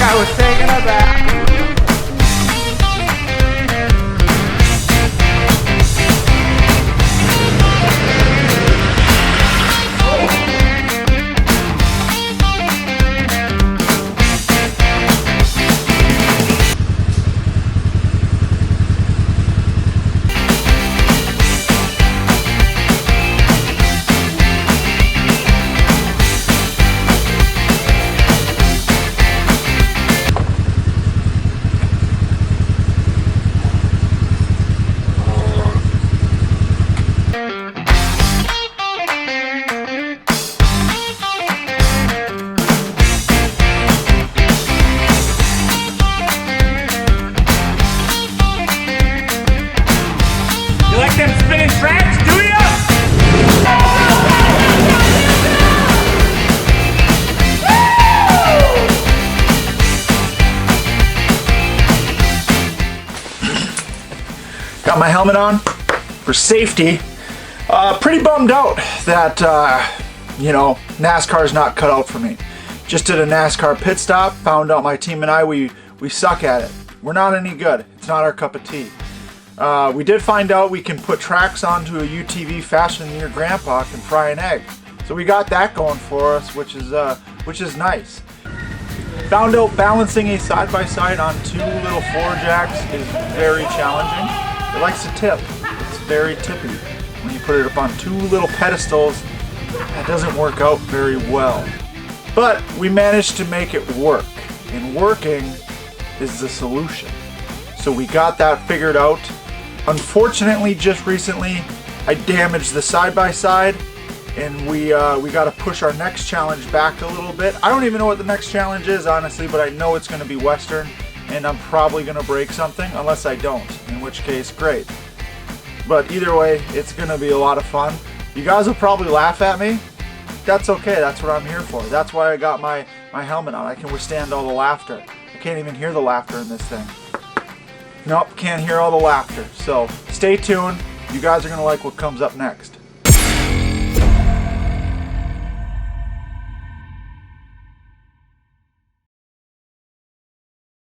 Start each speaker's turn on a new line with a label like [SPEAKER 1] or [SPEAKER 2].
[SPEAKER 1] I was taking a bath. Got my helmet on for safety. Pretty bummed out that, you know, NASCAR's not cut out for me. Just did a NASCAR pit stop, found out my team and I, we suck at it. We're not any good. It's not our cup of tea. We did find out we can put tracks onto a UTV faster than your grandpa can fry an egg. So we got that going for us, which is nice. Found out balancing a side-by-side on two little floor jacks is very challenging. It likes to tip. It's very tippy. When you put it up on two little pedestals, that doesn't work out very well. But we managed to make it work, and working is the solution. So we got that figured out. Unfortunately, just recently, I damaged the side-by-side, and we got to push our next challenge back a little bit. I don't even know what the next challenge is, honestly, but I know it's going to be Western, and I'm probably going to break something, unless I don't, in which case, great. But either way, it's going to be a lot of fun. You guys will probably laugh at me. That's okay, that's what I'm here for. That's why I got my helmet on. I can withstand all the laughter. I can't even hear the laughter in this thing. Nope, can't hear all the laughter. So stay tuned. You guys are going to like what comes up next.